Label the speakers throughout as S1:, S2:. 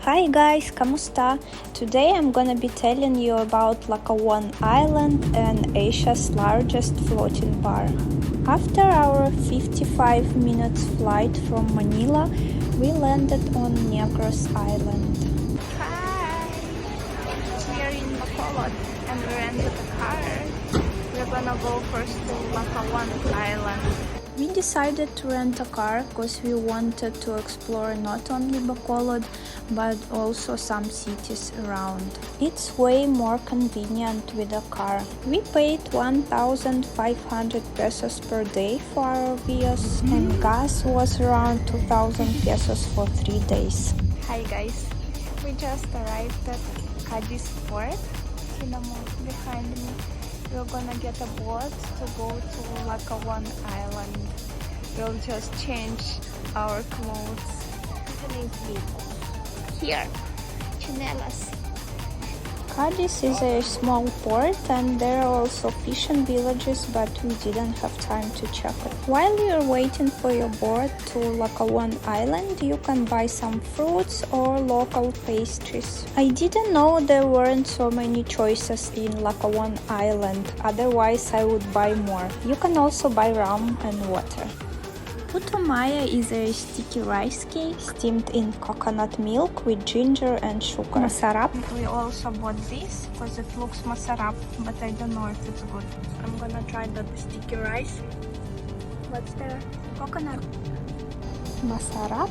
S1: Hi guys, kamusta? Today I'm gonna be telling you about Lakawon Island and Asia's largest floating bar. After our 55 minutes flight from Manila, we landed on Negros Island. Hi! We are in Bacolod and we rented a car. We're gonna go first to Lakawon Island. We decided to rent a car because we wanted to explore not only Bacolod but also some cities around. It's way more convenient with a car. We paid 1,500 pesos per day for our Vios and gas was around 2,000 pesos for 3 days. Hi guys, we just arrived at Cadiz port. Behind me. We're gonna get a boat to go to Lakawon Island. We'll just change our clothes. Here, chinelas. Cadiz is a small port and there are also fishing villages, but we didn't have time to check it. While you're waiting for your boat to Lakawon Island, you can buy some fruits or local pastries. I didn't know there weren't so many choices in Lakawon Island, otherwise I would buy more. You can also buy rum and water. Puto maya is a sticky rice cake steamed in coconut milk with ginger and sugar. Masarap. We also bought this because it looks masarap, but I don't know if it's good. I'm gonna try the sticky rice. What's there? Coconut. Masarap.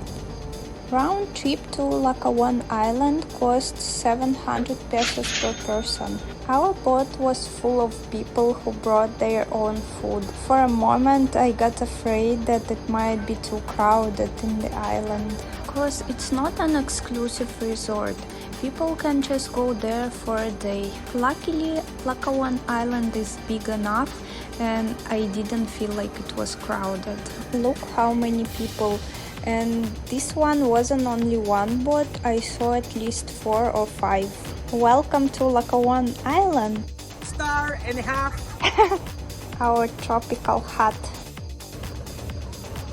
S1: Round trip to Lakawon Island cost 700 pesos per person. Our boat was full of people who brought their own food. For a moment I got afraid that it might be too crowded in the island. Because it's not an exclusive resort. People can just go there for a day. Luckily, Lakawon Island is big enough and I didn't feel like it was crowded. Look how many people. And this one wasn't only one boat, I saw at least 4 or 5. Welcome to Lakawon Island.
S2: Star and a half.
S1: Our tropical hut.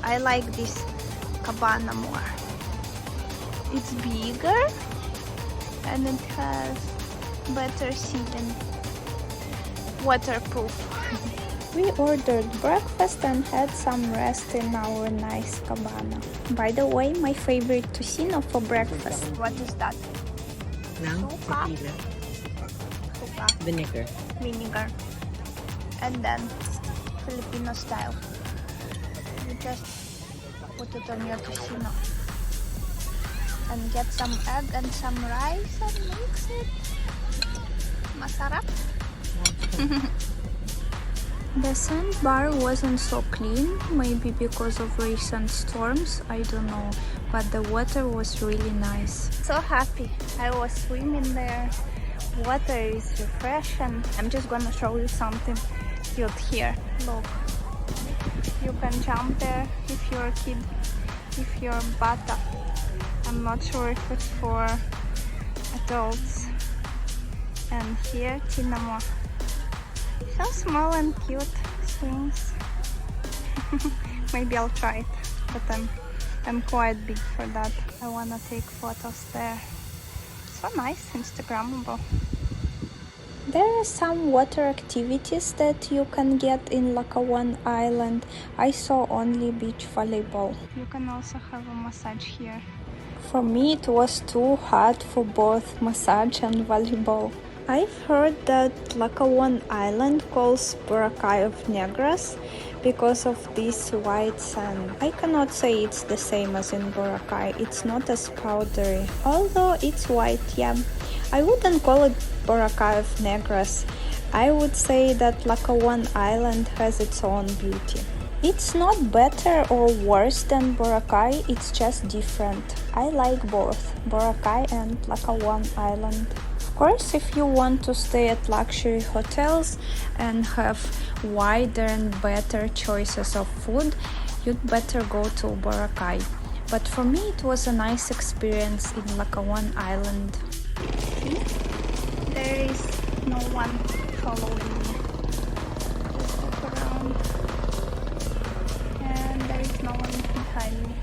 S1: I like this cabana more. It's bigger and it has better seating. Waterproof. We ordered breakfast and had some rest in our nice cabana. By the way, my favorite tocino for breakfast. What is that? Suka. Suka.
S2: Vinegar.
S1: Vinegar. And then Filipino style. You just put it on your tocino. And get some egg and some rice and mix it. Masarap. The sandbar wasn't so clean, maybe because of recent storms, I don't know, but the water was really nice. So happy, I was swimming there. Water is refreshing. I'm just gonna show you something cute here. Look, you can jump there if you're a kid, if you're a bata. I'm not sure if it's for adults. And here, tinamo. So small and cute swings. Maybe I'll try it, but I'm quite big for that. I wanna take photos there. So nice, Instagrammable. There are some water activities that you can get in Lakawon Island. I saw only beach volleyball. You can also have a massage here. For me, it was too hot for both massage and volleyball. I've heard that Lakawon Island calls Boracay of Negros because of this white sand. I cannot say it's the same as in Boracay, it's not as powdery, although it's white, yeah. I wouldn't call it Boracay of Negros. I would say that Lakawon Island has its own beauty. It's not better or worse than Boracay, it's just different. I like both Boracay and Lakawon Island. Of course, if you want to stay at luxury hotels and have wider and better choices of food, you'd better go to Boracay. But for me, it was a nice experience in Lakawon Island. See? There is no one following me. Just look around. And there is no one behind me.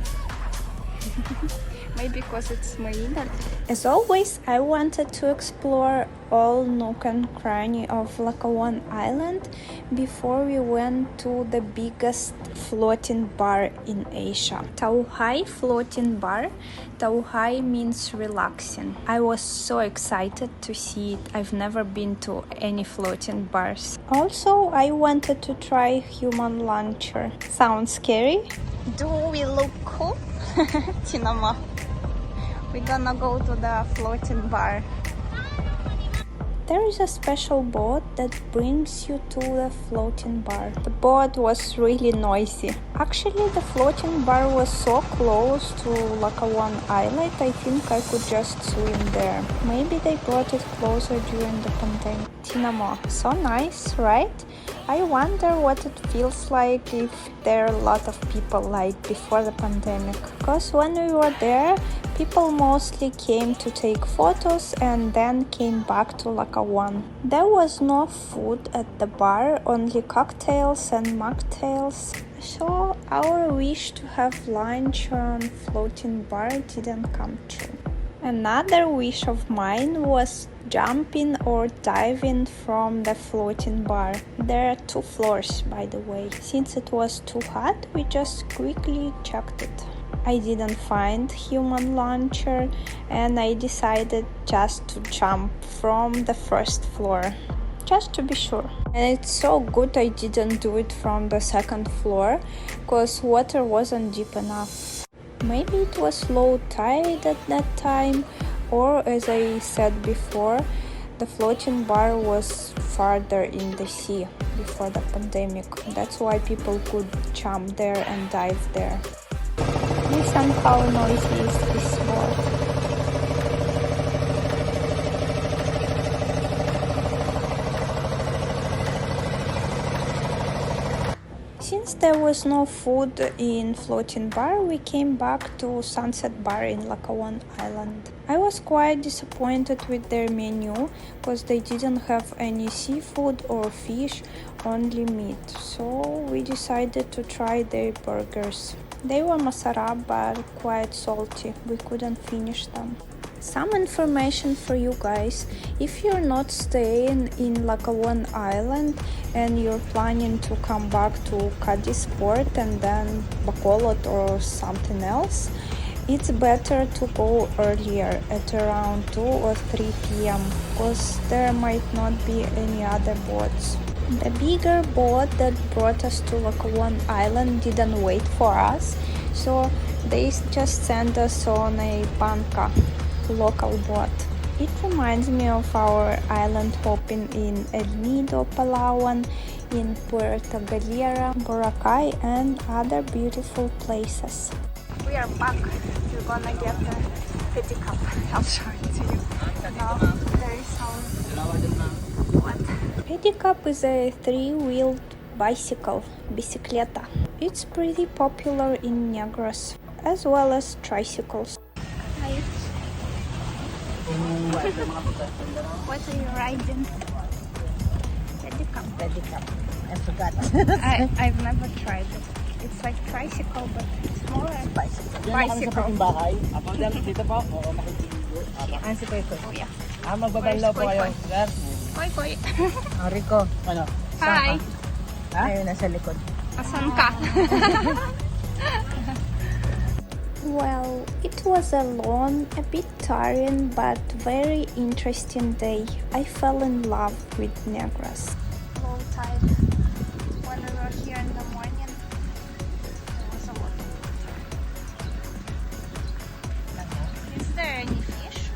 S1: Maybe because it's Marina. As always, I wanted to explore all nook and cranny of Lakawon Island before we went to the biggest floating bar in Asia. Tawhai floating bar. Tawhai means relaxing. I was so excited to see it. I've never been to any floating bars. Also, I wanted to try human launcher. Sounds scary? Do we look cool? Tinama. We're gonna go to the floating bar. There is a special boat that brings you to the floating bar. The boat was really noisy. Actually, the floating bar was so close to Lakawon Island, I think I could just swim there. Maybe they brought it closer during the pandemic. Tinamo, so nice, right? I wonder what it feels like if there are a lot of people like before the pandemic. Because when we were there, people mostly came to take photos and then came back to Lakawon. There was no food at the bar, only cocktails and mocktails. So our wish to have lunch on floating bar didn't come true. Another wish of mine was jumping or diving from the floating bar. There are 2 floors, by the way. Since it was too hot, we just quickly checked it. I didn't find human launcher and I decided just to jump from the first floor, just to be sure. And it's so good I didn't do it from the 2nd floor because water wasn't deep enough. Maybe it was low tide at that time, or as I said before, the floating bar was farther in the sea before the pandemic. That's why people could jump there and dive there. Listen how noisy is this boat. Since there was no food in floating bar, we came back to Sunset Bar in Lakawon Island. I was quite disappointed with their menu because they didn't have any seafood or fish, only meat. So we decided to try their burgers. They were masarap but quite salty. We couldn't finish them. Some information for you guys. If you're not staying in Lakawon Island and you're planning to come back to Cadiz port and then Bacolod or something else, it's better to go earlier at around 2 or 3 p.m. because there might not be any other boats. The bigger boat that brought us to Lakawon Island didn't wait for us, so they just sent us on a banca, local boat. It reminds me of our island hopping in El Nido, Palawan, in Puerto Galera, Boracay, and other beautiful places. We are back. We're gonna get the pedicab. I'll show it to you. Now there is some what? Pedicab is a 3-wheeled bicycle, bicicleta. It's pretty popular in Negros, as well as tricycles. Hi. What are you riding? Pedicab.
S3: Pedicab. I forgot.
S1: I've never tried it. It's like tricycle but smaller.
S3: Bicycle.
S1: Bicycle.
S2: bahay. Ako dyan, dito po. Oo, makikiligo.
S3: Ano si Koy Koy?
S1: Oh yeah.
S2: Magbabanlaw po kayo. Sir.
S1: Koy koy.
S3: Rico.
S2: Ano?
S1: Hi.
S3: Ayun, nasa likod.
S1: Asan ka? Well, it was a long, a bit tiring, but very interesting day. I fell in love with Negros. Low tide. When we were here in the morning, there was a lot of water. Is there any fish?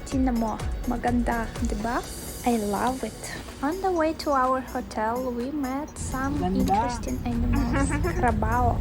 S1: Tingnan mo, maganda, diba? I love it. On the way to our hotel, we met some interesting animals. Krabao.